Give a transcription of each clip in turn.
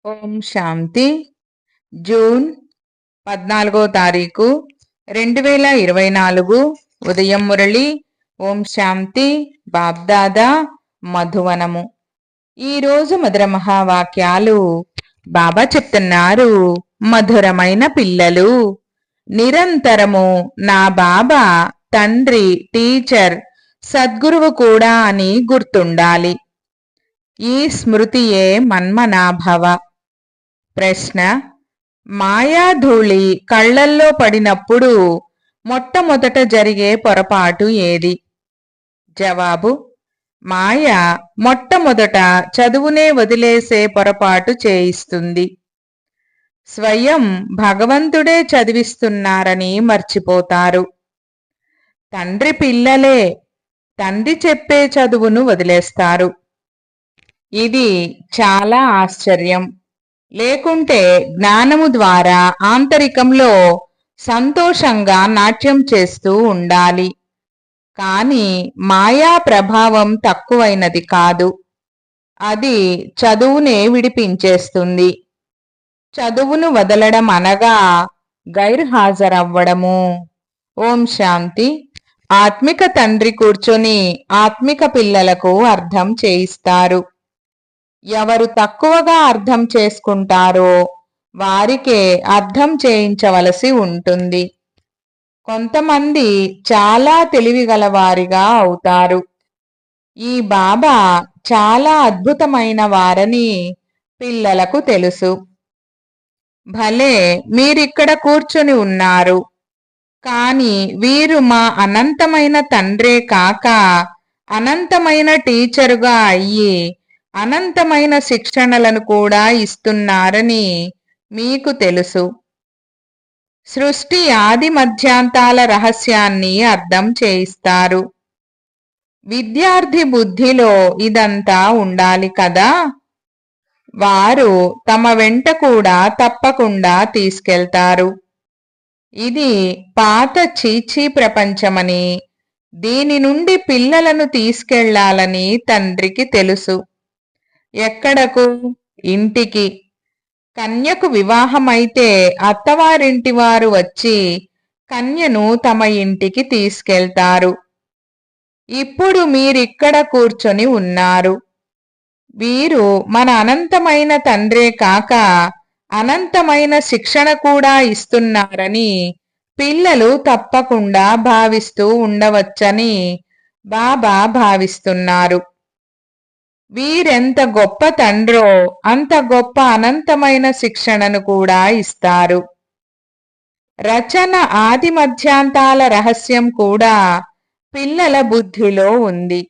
ఓం శాంతి. June 14వ తారీఖు 2024 ఉదయం మురళి. ఓం శాంతి. బాబ్దాదా మధువనము. ఈరోజు మధుర మహావాక్యాలు బాబా చెప్తున్నారు. మధురమైన పిల్లలు, నిరంతరము నా బాబా తండ్రి, టీచర్, సద్గురువు కూడా అని గుర్తుండాలి. ఈ స్మృతియే మన్మనాభవ. ప్రశ్న: మాయాధూళి కళ్లల్లో పడినప్పుడు మొట్టమొదట జరిగే పొరపాటు ఏది? జవాబు: మాయ మొట్టమొదట చదువునే వదిలేసే పొరపాటు చేయిస్తుంది. స్వయం భగవంతుడే చదివిస్తున్నారని మర్చిపోతారు. తండ్రి పిల్లలే తండ్రి చెప్పే చదువును వదిలేస్తారు. ఇది చాలా ఆశ్చర్యం. లేకుంటే జ్ఞానము ద్వారా ఆంతరికంలో సంతోషంగా నాట్యం చేస్తూ ఉండాలి. కానీ మాయా ప్రభావం తక్కువైనది కాదు. అది చదువునే విడిపించేస్తుంది. చదువును వదలడం అనగా గైర్హాజరవ్వడము. ఓం శాంతి. ఆత్మిక తండ్రి కూర్చొని ఆత్మిక పిల్లలకు అర్థం చేయిస్తారు. ఎవరు తక్కువగా అర్థం చేసుకుంటారో వారికే అర్థం చేయించవలసి ఉంటుంది. కొంతమంది చాలా తెలివిగలవారిగా అవుతారు. ఈ బాబా చాలా అద్భుతమైన వారని పిల్లలకు తెలుసు. భలే, మీరిక్కడ కూర్చొని ఉన్నారు, కానీ వీరు మా అనంతమైన తండ్రే కాక అనంతమైన టీచరుగా అయ్యి అనంతమైన శిక్షణలను కూడా ఇస్తున్నారని మీకు తెలుసు. సృష్టి ఆది మధ్యాంతాల రహస్యాన్ని అర్థం చేయిస్తారు. విద్యార్థి బుద్ధిలో ఇదంతా ఉండాలి కదా. వారు తమ వెంట కూడా తప్పకుండా తీసుకెళ్తారు. ఇది పాత చీచీ ప్రపంచమని, దీని నుండి పిల్లలను తీసుకెళ్లాలని తండ్రికి తెలుసు. ఎక్కడకు? ఇంటికి. కన్యకు వివాహమైతే అత్తవారింటి వారు వచ్చి కన్యను తమ ఇంటికి తీసుకెళ్తారు. ఇప్పుడు మీరిక్కడ కూర్చొని ఉన్నారు. వీరు మన అనంతమైన తండ్రే కాక అనంతమైన శిక్షణ కూడా ఇస్తున్నారని పిల్లలు తప్పకుండా భావిస్తూ ఉండవచ్చని బాబా భావిస్తున్నారు. వీరెంత గొప్ప తండ్రో అంత గొప్ప అనంతమైన శిక్షణను కూడా ఇస్తారు. రచన ఆది మధ్యాంతాల రహస్యం కూడా పిల్లల బుద్ధిలో ఉంది.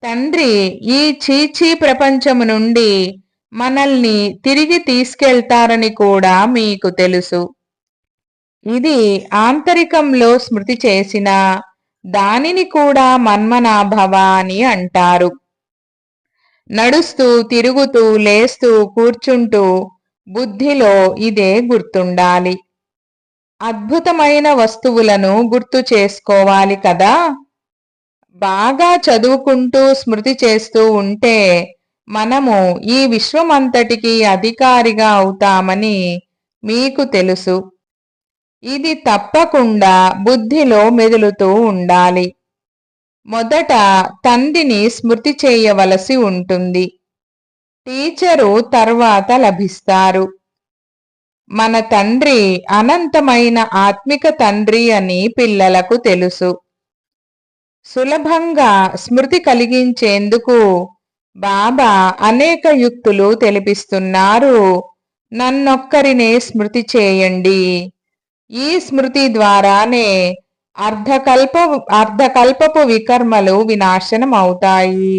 తండ్రి ఈ చీచీ ప్రపంచము నుండి మనల్ని తిరిగి తీసుకెళ్తారని కూడా మీకు తెలుసు. ఇది ఆంతరికంలో స్మృతి చేసిన దానిని కూడా మన్మనాభవ అని అంటారు. నడుస్తూ, తిరుగుతూ, లేస్తూ, కూర్చుంటూ బుద్ధిలో ఇదే గుర్తుండాలి. అద్భుతమైన వస్తువులను గుర్తు చేసుకోవాలి కదా. బాగా చదువుకుంటూ స్మృతి చేస్తూ ఉంటే మనము ఈ విశ్వమంతటికి అధికారిగా అవుతామని మీకు తెలుసు. ఇది తప్పకుండా బుద్ధిలో మెదులుతూ ఉండాలి. మొదట తండ్రిని స్మృతి చేయవలసి ఉంటుంది. టీచరు తర్వాత లభిస్తారు. మన తండ్రి అనంతమైన ఆత్మిక తండ్రి అని పిల్లలకు తెలుసు. సులభంగా స్మృతి కలిగించేందుకు బాబా అనేక యుక్తులు తెలిపిస్తున్నారు. నన్నొక్కరినే స్మృతి చేయండి. ఈ స్మృతి ద్వారానే అర్ధకల్పపు వికర్మలు వినాశనం అవుతాయి.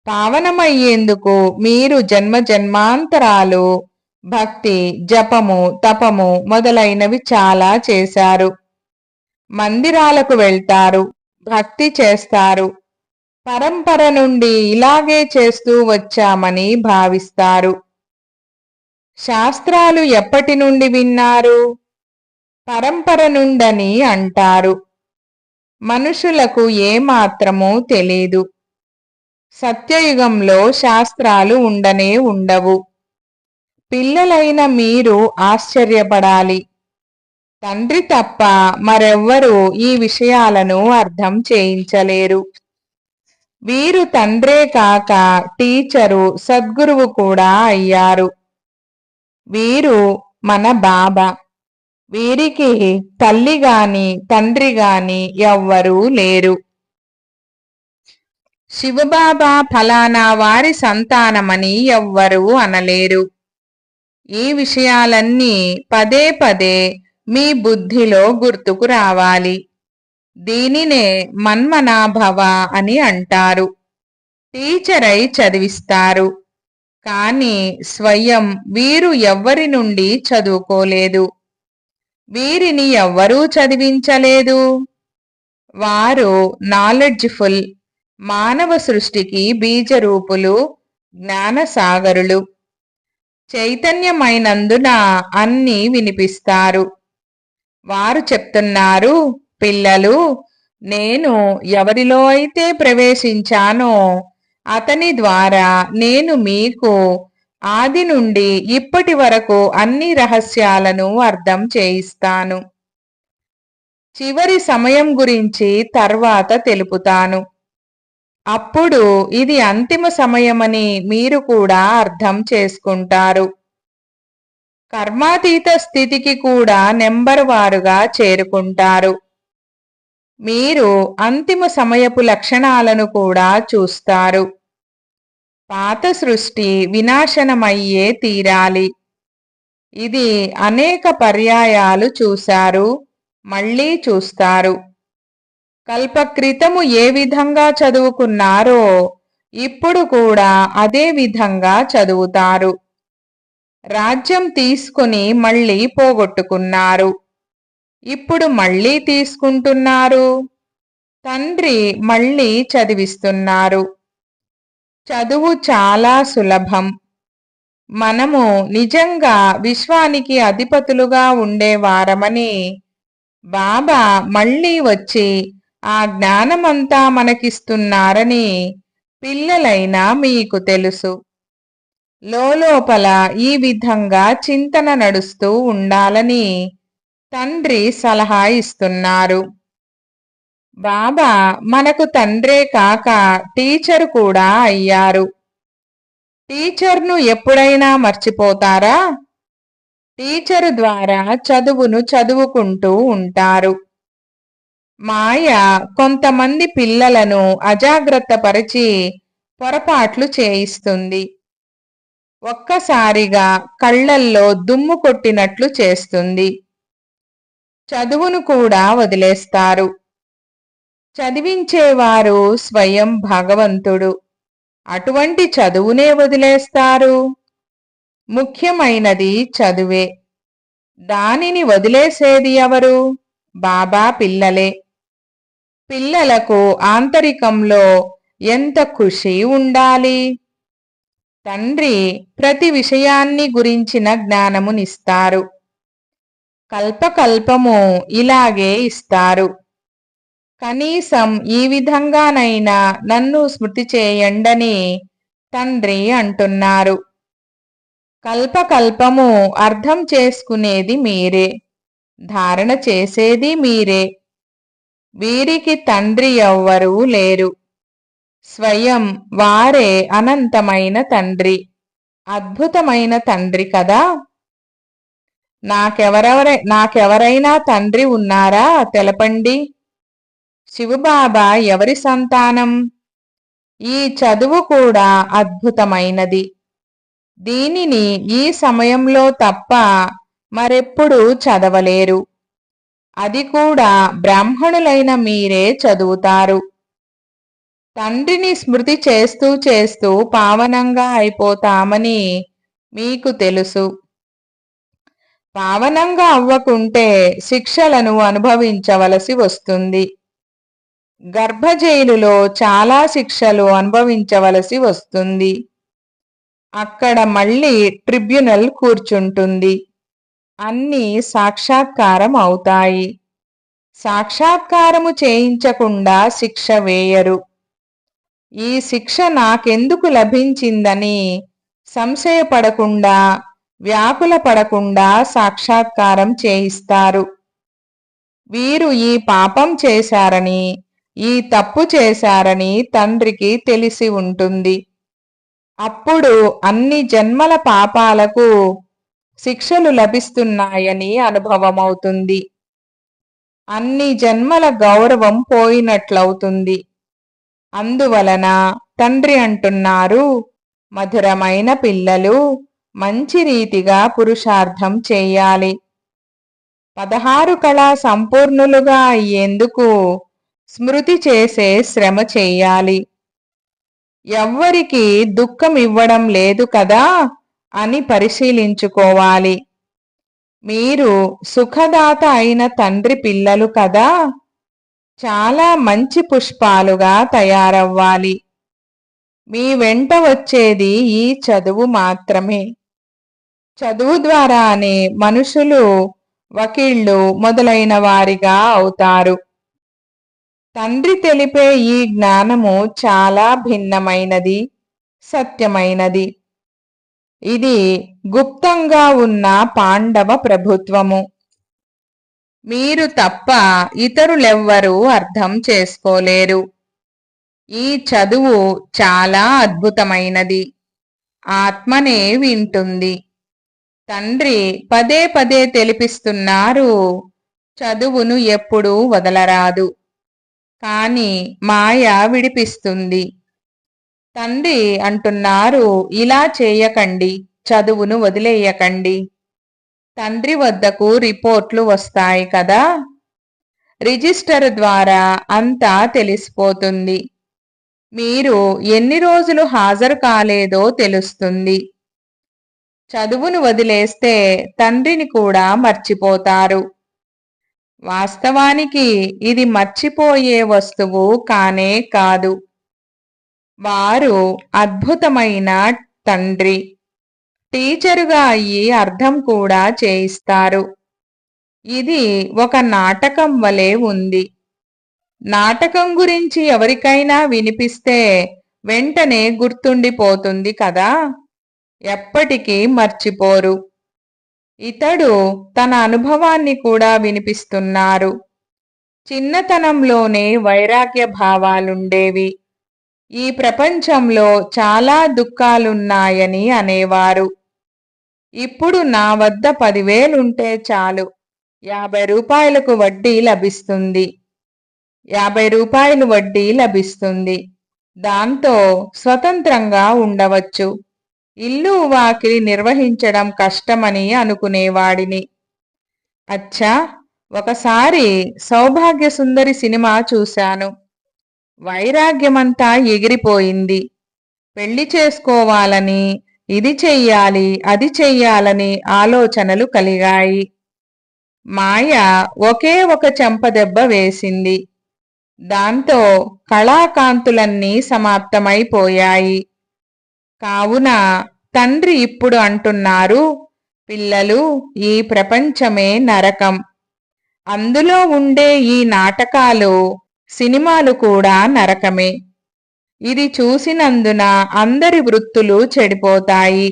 పావనమయ్యేందుకు మీరు జన్మ జన్మాంతరాలు భక్తి, జపము, తపము మొదలైనవి చాలా చేశారు. మందిరాలకు వెళ్తారు, భక్తి చేస్తారు. పరంపర నుండి ఇలాగే చేస్తూ వచ్చామని భావిస్తారు. శాస్త్రాలు ఎప్పటి నుండి విన్నారు? పరంపర నుండని అంటారు. మనుషులకు ఏమాత్రమూ తెలీదు. సత్యయుగంలో శాస్త్రాలు ఉండనే ఉండవు. పిల్లలైన మీరు ఆశ్చర్యపడాలి. తండ్రి తప్ప మరెవ్వరూ ఈ విషయాలను అర్థం చేయించలేరు. వీరు తండ్రే కాక టీచరు, సద్గురువు కూడా అయ్యారు. వీరు మన బాబా. వీరికి తల్లి గాని తండ్రి గాని ఎవ్వరూ లేరు. శివబాబా ఫలానా వారి సంతానమని ఎవ్వరూ అనలేరు. ఈ విషయాలన్నీ పదే పదే మీ బుద్ధిలో గుర్తుకు రావాలి. దీనినే మన్మనాభవ అని అంటారు. టీచర్ అయి చదివిస్తారు. కానీ స్వయం వీరు ఎవ్వరి నుండి చదువుకోలేదు. వీరిని ఎవ్వరూ చదివించలేదు. వారు నాలెడ్జ్ఫుల్, మానవ సృష్టికి బీజరూపులు, జ్ఞానసాగరులు. చైతన్యమైనందున అన్నీ వినిపిస్తారు. వారు చెప్తున్నారు, పిల్లలు, నేను ఎవరిలో అయితే ప్రవేశించానో అతని ద్వారా నేను మీకు ఆది నుండి ఇప్పటి వరకు అన్ని రహస్యాలను అర్థం చేయిస్తాను. చివరి సమయం గురించి తర్వాత తెలుపుతాను. అప్పుడు ఇది అంతిమ సమయమని మీరు కూడా అర్థం చేసుకుంటారు. కర్మాతీత స్థితికి కూడా నెంబర్ వారుగా చేరుకుంటారు. మీరు అంతిమ సమయపు లక్షణాలను కూడా చూస్తారు. పాత సృష్టి వినాశనమయ్యే తీరాలి. ఇది అనేక పర్యాయాలు చూశారు, మళ్ళీ చూస్తారు. కల్పక్రితము ఏ విధంగా చదువుకున్నారో ఇప్పుడు కూడా అదే విధంగా చదువుతారు. రాజ్యం తీసుకుని మళ్ళీ పోగొట్టుకున్నారు. ఇప్పుడు మళ్ళీ తీసుకుంటున్నారు. తండ్రి మళ్ళీ చదివిస్తున్నారు. చదువు చాలా సులభం. మనము నిజంగా విశ్వానికి అధిపతులుగా ఉండేవారమని బాబా మళ్ళీ వచ్చి ఆ జ్ఞానమంతా మనకిస్తున్నారని పిల్లలైనా మీకు తెలుసు. లోపల ఈ విధంగా చింతన నడుస్తూ ఉండాలని తండ్రి సలహా ఇస్తున్నారు. బాబా మనకు తండ్రే కాక టీచర్ కూడా అయ్యారు. టీచర్ను ఎప్పుడైనా మర్చిపోతారా? టీచరు ద్వారా చదువును చదువుకుంటూ ఉంటారు. మాయ కొంతమంది పిల్లలను అజాగ్రత్తపరిచి పొరపాట్లు చేయిస్తుంది. ఒక్కసారిగా కళ్ళల్లో దుమ్ము కొట్టినట్లు చేస్తుంది. చదువును కూడా వదిలేస్తారు. చదివించేవారు స్వయం భగవంతుడు. అటువంటి చదువునే వదిలేస్తారు. ముఖ్యమైనది చదువే. దానిని వదిలేసేది ఎవరు? బాబా పిల్లలే. పిల్లలకు ఆంతరికంలో ఎంత ఖుషి ఉండాలి. తండ్రి ప్రతి విషయాన్ని గురించిన జ్ఞానమునిస్తారు. కల్పకల్పము ఇలాగే ఇస్తారు. కనీసం ఈ విధంగానైనా నన్ను స్మృతి చేయండని తండ్రి అంటున్నారు. కల్పకల్పము అర్థం చేసుకునేది మీరే, ధారణ చేసేది మీరే. వీరికి తండ్రి ఎవ్వరూ లేరు. స్వయం వారే అనంతమైన తండ్రి, అద్భుతమైన తండ్రి కదా. నాకెవరైనా తండ్రి ఉన్నారా తెలపండి. శివబాబా ఎవరి సంతానం? ఈ చదువు కూడా అద్భుతమైనది. దీనిని ఈ సమయంలో తప్ప మరెప్పుడూ చదవలేరు. అది కూడా బ్రాహ్మణులైన మీరే చదువుతారు. తండ్రిని స్మృతి చేస్తూ చేస్తూ పావనంగా అయిపోతామని మీకు తెలుసు. పావనంగా అవ్వకుంటే శిక్షలను అనుభవించవలసి వస్తుంది. గర్భజైలులో చాలా శిక్షలు అనుభవించవలసి వస్తుంది. అక్కడ మళ్ళీ ట్రిబ్యునల్ కూర్చుంటుంది. అన్నీ సాక్షాత్కారం అవుతాయి. సాక్షాత్కారము చేయించకుండా శిక్ష వేయరు. ఈ శిక్ష నాకెందుకు లభించిందని సంశయపడకుండా, వ్యాకుల పడకుండా సాక్షాత్కారం చేయిస్తారు. వీరు ఈ పాపం చేశారని, ఈ తప్పు చేశారని తండ్రికి తెలిసి ఉంటుంది. అప్పుడు అన్ని జన్మల పాపాలకు శిక్షలు లభిస్తున్నాయని అనుభవమవుతుంది. అన్ని జన్మల గౌరవం పోయినట్లవుతుంది. అందువలన తండ్రి అంటున్నారు, మధురమైన పిల్లలు మంచి రీతిగా పురుషార్థం చేయాలి. 16 కళా సంపూర్ణులుగా అయ్యేందుకు స్మృతి చేసే శ్రమ చేయాలి. ఎవ్వరికి దుఃఖం ఇవ్వడం లేదు కదా అని పరిశీలించుకోవాలి. మీరు సుఖదాత అయిన తండ్రి పిల్లలు కదా, చాలా మంచి పుష్పాలుగా తయారవ్వాలి. మీ వెంట వచ్చేది ఈ చదువు మాత్రమే. చదువు ద్వారానే మనుషులు వకీళ్ళు మొదలైన వారిగా అవుతారు. తండ్రి తెలిపే ఈ జ్ఞానము చాలా భిన్నమైనది, సత్యమైనది. ఇది గుప్తంగా ఉన్న పాండవ ప్రభుత్వము. మీరు తప్ప ఇతరులెవ్వరూ అర్థం చేసుకోలేరు. ఈ చదువు చాలా అద్భుతమైనది. ఆత్మనే వింటుంది. తండ్రి పదే పదే తెలిపిస్తున్నారు, చదువును ఎప్పుడూ వదలరాదు. కాని మాయ విడిపిస్తుంది. తండ్రి అంటున్నారు, ఇలా చేయకండి, చదువును వదిలేయకండి. తండ్రి వద్దకు రిపోర్ట్లు వస్తాయి కదా, రిజిస్టర్ ద్వారా అంతా తెలిసిపోతుంది. మీరు ఎన్ని రోజులు హాజరు కాలేదో తెలుస్తుంది. చదువును వదిలేస్తే తండ్రిని కూడా మర్చిపోతారు. వాస్తవానికి ఇది మర్చిపోయే వస్తువు కానే కాదు. వారు అద్భుతమైన తండ్రి. టీచరుగా అయ్యి అర్థం కూడా చేయిస్తారు. ఇది ఒక నాటకం వలె ఉంది. నాటకం గురించి ఎవరికైనా వినిపిస్తే వెంటనే గుర్తుండిపోతుంది కదా, ఎప్పటికీ మర్చిపోరు. ఇతడు తన అనుభవాన్ని కూడా వినిపిస్తున్నారు. చిన్నతనంలోనే వైరాగ్య భావాలుండేవి. ఈ ప్రపంచంలో చాలా దుఃఖాలున్నాయని అనేవారు. ఇప్పుడు నా వద్ద 10,000 ఉంటే చాలు, 50 రూపాయలకు వడ్డీ లభిస్తుంది. 50 రూపాయలు వడ్డీ లభిస్తుంది. దాంతో స్వతంత్రంగా ఉండవచ్చు. ఇల్లు వాకిలి నిర్వహించడం కష్టమని అనుకునేవాడిని. అచ్చా, ఒకసారి సౌభాగ్య సుందరి సినిమా చూశాను. వైరాగ్యమంతా ఎగిరిపోయింది. పెళ్లి చేసుకోవాలని, ఇది చెయ్యాలి, అది చెయ్యాలని ఆలోచనలు కలిగాయి. మాయ ఒకే ఒక చెంపదెబ్బ వేసింది. దాంతో కళాకాంతులన్నీ సమాప్తమైపోయాయి. కావున తండ్రి ఇప్పుడు అంటున్నారు, పిల్లలు, ఈ ప్రపంచమే నరకం. అందులో ఉండే ఈ నాటకాలు, సినిమాలు కూడా నరకమే. ఇది చూసినందున అందరి వృత్తులు చెడిపోతాయి.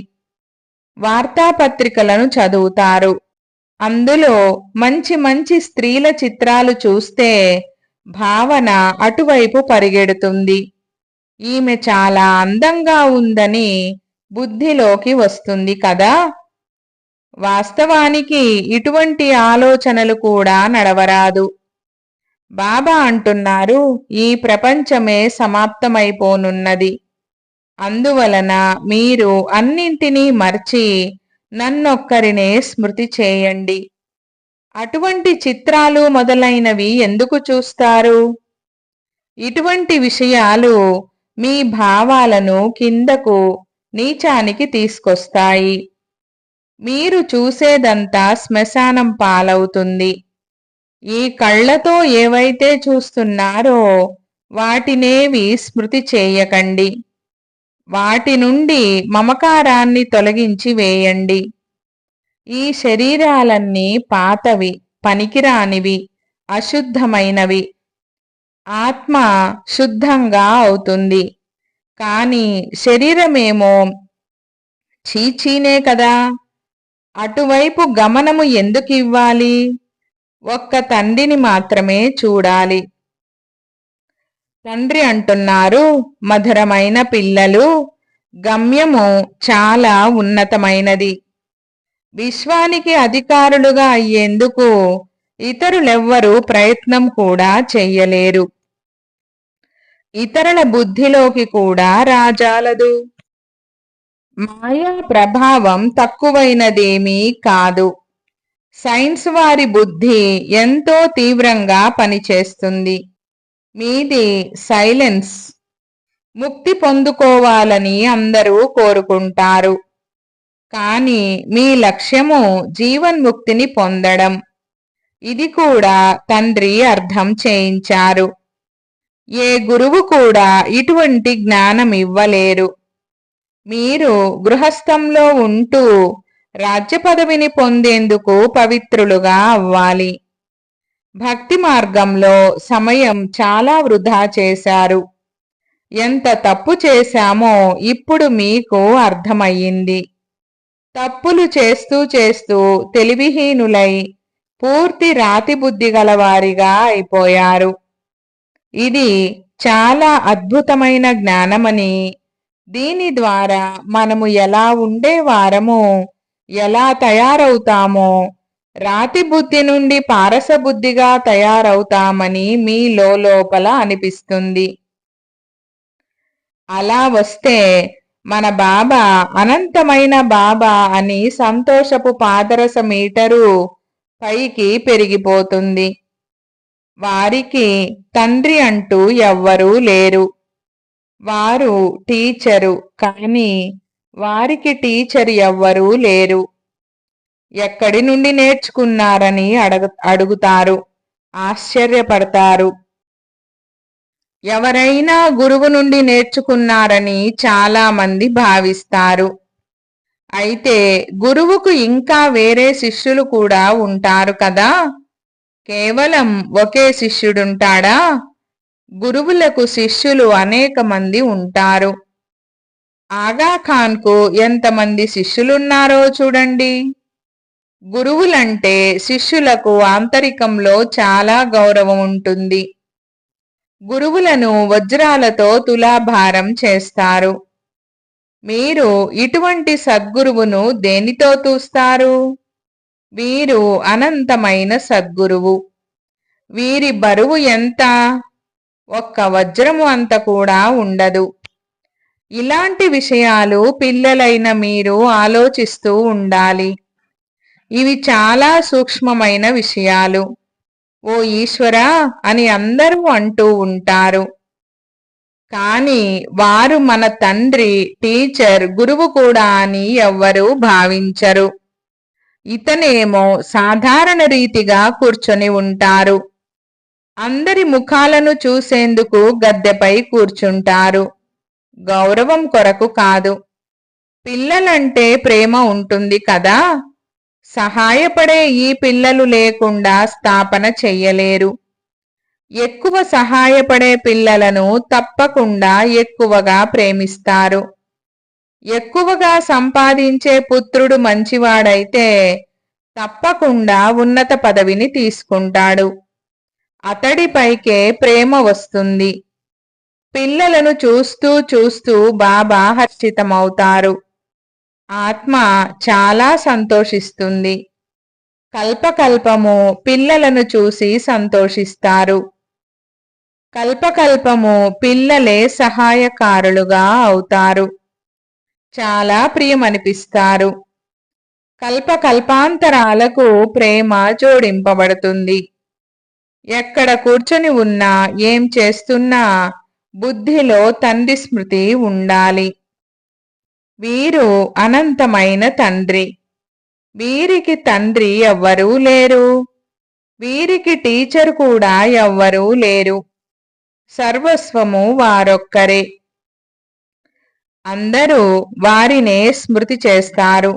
వార్తాపత్రికలను చదువుతారు. అందులో మంచి మంచి స్త్రీల చిత్రాలు చూస్తే భావన అటువైపు పరిగెడుతుంది. ఈమె చాలా అందంగా ఉందని బుద్ధిలోకి వస్తుంది కదా. వాస్తవానికి ఇటువంటి ఆలోచనలు కూడా నడవరాదు. బాబా అంటున్నారు, ఈ ప్రపంచమే సమాప్తమైపోనున్నది. అందువలన మీరు అన్నింటినీ మర్చి నన్నొక్కరినే స్మృతి చేయండి. అటువంటి చిత్రాలు మొదలైనవి ఎందుకు చూస్తారు? ఇటువంటి విషయాలు మీ భావాలను కిందకు, నీచానికి తీసుకొస్తాయి. మీరు చూసేదంతా శ్మశానం పాలవుతుంది. ఈ కళ్ళతో ఏవైతే చూస్తున్నారో వాటినేవి స్మృతి చేయకండి. వాటి నుండి మమకారాన్ని తొలగించి వేయండి. ఈ శరీరాలన్నీ పాతవి, పనికిరానివి, అశుద్ధమైనవి. ఆత్మ శుద్ధంగా అవుతుంది. కాని శరీరమేమో చీచీనే కదా. అటువైపు గమనము ఎందుకివ్వాలి? ఒక్క తండ్రిని మాత్రమే చూడాలి. తండ్రి అంటున్నారు, మధురమైన పిల్లలు, గమ్యము చాలా ఉన్నతమైనది. విశ్వానికి అధికారులుగా అయ్యేందుకు ఇతరులెవ్వరూ ప్రయత్నం కూడా చెయ్యలేరు. ఇతరుల బుద్ధిలోకి కూడా రాజాలదు. మాయా ప్రభావం తక్కువైనదేమీ కాదు. సైన్స్ వారి బుద్ధి ఎంతో తీవ్రంగా పనిచేస్తుంది. మీది సైలెన్స్. ముక్తి పొందుకోవాలని అందరూ కోరుకుంటారు. కానీ మీ లక్ష్యము జీవన్ముక్తిని పొందడం. ఇది కూడా తండ్రి అర్థం చేయించారు. ఏ గురువు కూడా ఇటువంటి జ్ఞానం ఇవ్వలేరు. మీరు గృహస్థంలో ఉంటూ రాజ్య పదవిని పొందేందుకు పవిత్రులుగా అవ్వాలి. భక్తి మార్గంలో సమయం చాలా వృధా చేశారు. ఎంత తప్పు చేశామో ఇప్పుడు మీకు అర్థమయ్యింది. తప్పులు చేస్తూ చేస్తూ తెలివిహీనులై పూర్తి రాతి బుద్ధి గలవారిగా అయిపోయారు. ఇది చాలా అద్భుతమైన జ్ఞానమని, దీని ద్వారా మనము ఎలా ఉండేవారమో, ఎలా తయారవుతామో, రాతి బుద్ధి నుండి పారస బుద్ధిగా తయారవుతామని మీ లోపల అనిపిస్తుంది. అలా వస్తే మన బాబా అనంతమైన బాబా అని సంతోషపు పాదరస మీటరు పైకి పెరిగిపోతుంది. వారికి తండ్రి అంటూ ఎవ్వరూ లేరు. వారు టీచరు, కానీ వారికి టీచర్ ఎవ్వరూ లేరు. ఎక్కడి నుండి నేర్చుకున్నారని అడుగుతారు. ఆశ్చర్యపడతారు. ఎవరైనా గురువు నుండి నేర్చుకున్నారని చాలా మంది భావిస్తారు. అయితే గురువుకు ఇంకా వేరే శిష్యులు కూడా ఉంటారు కదా. కేవలం ఒకే శిష్యుడుంటాడా? గురువులకు శిష్యులు అనేక మంది ఉంటారు. ఆగాఖాన్కు ఎంతమంది శిష్యులున్నారో చూడండి. గురువులంటే శిష్యులకు ఆంతరికంలో చాలా గౌరవం ఉంటుంది. గురువులను వజ్రాలతో తులాభారం చేస్తారు. మీరు ఇటువంటి సద్గురువును దేనితో తూస్తారు? వీరు అనంతమైన సద్గురువు. వీరి బరువు ఎంత? ఒక్క వజ్రము అంత కూడా ఉండదు. ఇలాంటి విషయాలు పిల్లలైన మీరు ఆలోచిస్తూ ఉండాలి. ఇవి చాలా సూక్ష్మమైన విషయాలు. ఓ ఈశ్వరా అని అందరూ అంటూ ఉంటారు. కానీ వారు మన తండ్రి, టీచర్, గురువు కూడా అని ఎవ్వరూ భావించరు. ఇతనేమో సాధారణ రీతిగా కూర్చొని ఉంటారు. అందరి ముఖాలను చూసేందుకు గద్దెపై కూర్చుంటారు. గౌరవం కొరకు కాదు. పిల్లలంటే ప్రేమ ఉంటుంది కదా. సహాయపడే ఈ పిల్లలు లేకుండా స్థాపన చెయ్యలేరు. ఎక్కువ సహాయపడే పిల్లలను తప్పకుండా ఎక్కువగా ప్రేమిస్తారు. ఎక్కువగా సంపాదించే పుత్రుడు మంచివాడైతే తప్పకుండా ఉన్నత పదవిని తీసుకుంటాడు. అతడిపైకే ప్రేమ వస్తుంది. పిల్లలను చూస్తూ చూస్తూ బాబా హర్షితమవుతారు. ఆత్మ చాలా సంతోషిస్తుంది. కల్పకల్పము పిల్లలను చూసి సంతోషిస్తారు. కల్పకల్పము పిల్లలే సహాయకారులుగా అవుతారు. చాలా ప్రియమనిపిస్తారు. కల్పకల్పాంతరాలకు ప్రేమ జోడింపబడుతుంది. ఎక్కడ కూర్చొని ఉన్నా, ఏం చేస్తున్నా బుద్ధిలో తండ్రి స్మృతి ఉండాలి. వీరు అనంతమైన తండ్రి. వీరికి తండ్రి ఎవ్వరూ లేరు. వీరికి టీచర్ కూడా ఎవ్వరూ లేరు. సర్వస్వము వారొక్కరే. అందరూ వారినే స్మృతి చేస్తారు.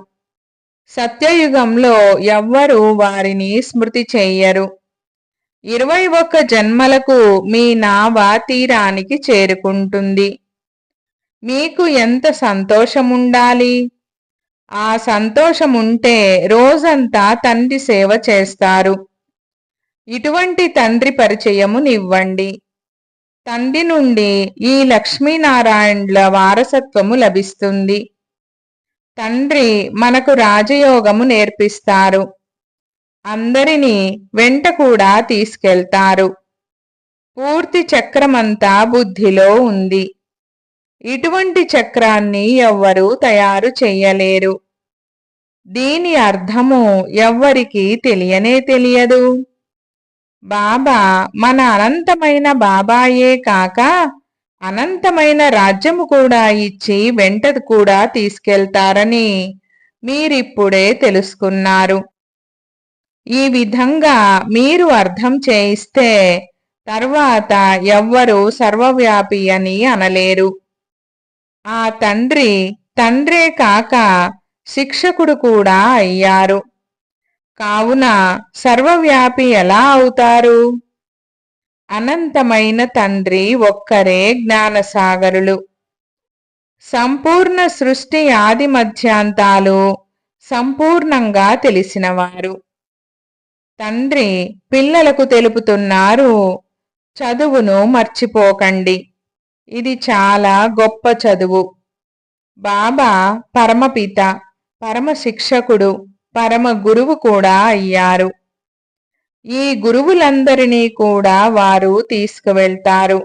సత్యయుగంలో ఎవ్వరూ వారిని స్మృతి చెయ్యరు. 21 జన్మలకు మీ నావ తీరానికి చేరుకుంటుంది. మీకు ఎంత సంతోషముండాలి. ఆ సంతోషముంటే రోజంతా తండ్రి సేవ చేస్తారు. ఇటువంటి తండ్రి పరిచయమునివ్వండి. తండ్రి నుండి ఈ లక్ష్మీనారాయణుల వారసత్వము లభిస్తుంది. తండ్రి మనకు రాజయోగము నేర్పిస్తారు. అందరినీ వెంట కూడా తీసుకెళ్తారు. పూర్తి చక్రమంతా బుద్ధిలో ఉంది. ఇటువంటి చక్రాన్ని ఎవ్వరూ తయారు చెయ్యలేరు. దీని అర్థము ఎవ్వరికీ తెలియనే తెలియదు. బాబా మన అనంతమైన బాబాయే కాక అనంతమైన రాజ్యము కూడా ఇచ్చి వెంట కూడా తీసుకెళ్తారని మీరిప్పుడే తెలుసుకున్నారు. ఈ విధంగా మీరు అర్థం చేయిస్తే తర్వాత ఎవ్వరూ సర్వవ్యాపి అని అనలేరు. ఆ తండ్రి తండ్రే కాక శిక్షకుడు కూడా అయ్యారు. కావున సర్వవ్యాపి ఎలా అవుతారు? అనంతమైన తండ్రి ఒక్కరే జ్ఞానసాగరులు. సంపూర్ణ సృష్టి ఆది మధ్యాంతాలు సంపూర్ణంగా తెలిసినవారు. తండ్రి పిల్లలకు తెలుపుతున్నారు, చదువును మర్చిపోకండి. ఇది చాలా గొప్ప చదువు. బాబా పరమపిత, పరమ శిక్షకుడు, పరమ గురువు కూడా అయ్యారు. ఈ గురువులందరినీ కూడా వారు తీసుకువెళ్తారు.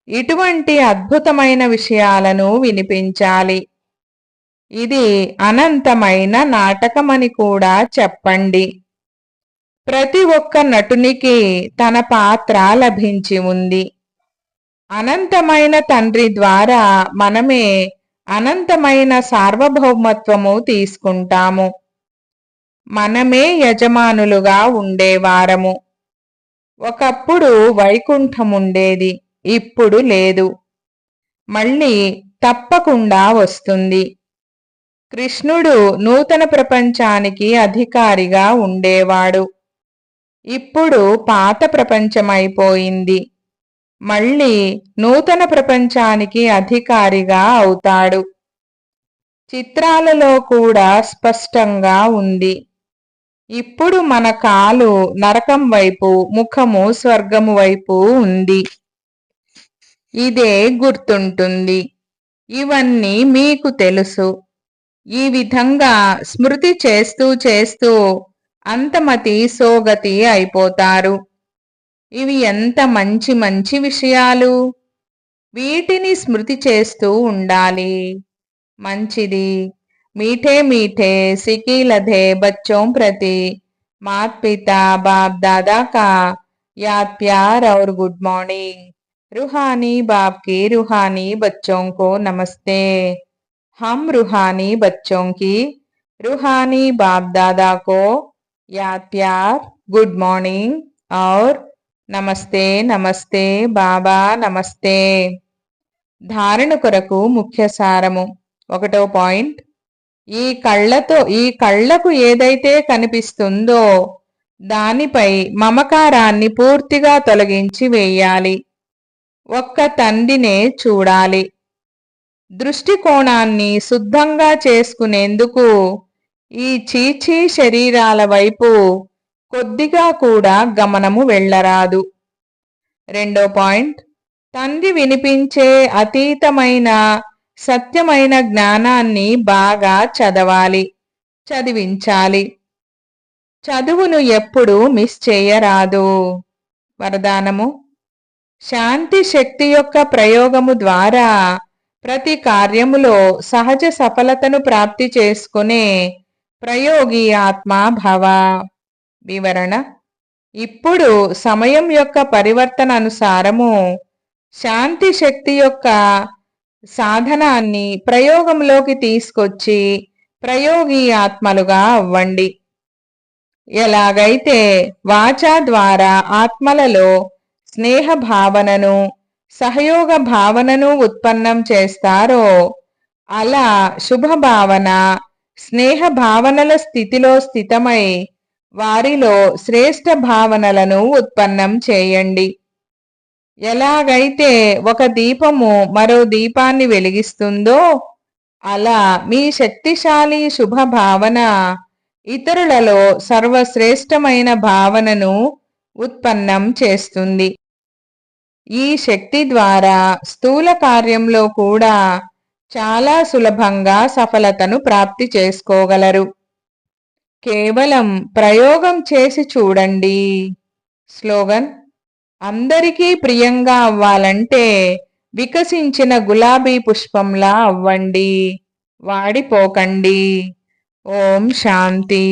ఇటువంటి అద్భుతమైన విషయాలను వినిపించాలి. ఇది అనంతమైన నాటకమని కూడా చెప్పండి. ప్రతి ఒక్క నటునికి తన పాత్ర లభించి ఉంది. అనంతమైన తండ్రి ద్వారా మనమే అనంతమైన సార్వభౌమత్వము తీసుకుంటాము. మనమే యజమానులుగా ఉండేవారము. ఒకప్పుడు వైకుంఠముండేది, ఇప్పుడు లేదు. మళ్ళీ తప్పకుండా వస్తుంది. కృష్ణుడు నూతన ప్రపంచానికి అధికారిగా ఉండేవాడు. ఇప్పుడు పాత ప్రపంచమైపోయింది. మళ్ళీ నూతన ప్రపంచానికి అధికారిగా అవుతాడు. చిత్రాలలో కూడా స్పష్టంగా ఉంది. ఇప్పుడు మన కాలు నరకం వైపు, ముఖము స్వర్గము వైపు ఉంది. ఇదే గుర్తుంటుంది. ఇవన్నీ మీకు తెలుసు. ఈ విధంగా స్మృతి చేస్తూ చేస్తూ అంతమతి సోగతి అయిపోతారు. ఇవి ఎంత మంచి మంచి విషయాలు. వీటిని స్మృతి చేస్తూ ఉండాలి. మంచిది. मीठे मीठे सिकीलधे बच्चों प्रति माता पिता बाप दादा का याद प्यार और गुड मॉर्निंग। रूहानी बाप की रूहानी बच्चों को नमस्ते। हम रूहानी बच्चों की रूहानी बाप दादा को याद प्यार, गुड मॉर्निंग और నమస్తే నమస్తే బాబా నమస్తే. ధారణ కొరకు ముఖ్య సారము. 1వ పాయింట్. ఈ కళ్ళకు ఏదైతే కనిపిస్తుందో దానిపై మమకారాన్ని పూర్తిగా తొలగించి వేయాలి. ఒక్క తండ్రినే చూడాలి. దృష్టికోణాన్ని శుద్ధంగా చేసుకునేందుకు ఈ చీచీ శరీరాల వైపు కొద్దిగా కూడా గమనము వెళ్ళరాదు. 2వ పాయింట్. తండ్రి వినిపించే అతీతమైన సత్యమైన జ్ఞానాన్ని బాగా చదవాలి, చదివించాలి. చదువును ఎప్పుడు మిస్ చేయరాదు. వరదానము. శాంతి శక్తి యొక్క ప్రయోగము ద్వారా ప్రతి కార్యములో సహజ సఫలతను ప్రాప్తి చేసుకునే ప్రయోగి ఆత్మా భవ. వివరణ. ఇప్పుడు సమయం యొక్క పరివర్తన అనుసారము శాంతి శక్తి యొక్క సాధనాన్ని ప్రయోగంలోకి తీసుకొచ్చి ప్రయోగి ఆత్మలుగా అవ్వండి. ఎలాగైతే వాచా ద్వారా ఆత్మలలో స్నేహ భావనను, సహయోగ భావనను ఉత్పన్నం చేస్తారో అలా శుభభావన, స్నేహ భావనల స్థితిలో స్థితమై వారిలో శ్రేష్ఠ భావనలను ఉత్పన్నం చేయండి. ఎలాగైతే ఒక దీపము మరో దీపాన్ని వెలిగిస్తుందో అలా మీ శక్తిశాలి శుభ భావన ఇతరులలో సర్వశ్రేష్టమైన భావనను ఉత్పన్నం చేస్తుంది. ఈ శక్తి ద్వారా స్థూల కార్యంలో కూడా చాలా సులభంగా సఫలతను ప్రాప్తి చేసుకోగలరు. కేవలం ప్రయోగం చేసి చూడండి. స్లోగన్: అందరికీ ప్రియంగా అవ్వాలంటే వికసించిన గులాబీ పుష్పంలా అవ్వండి, వాడిపోకండి. ఓం శాంతి.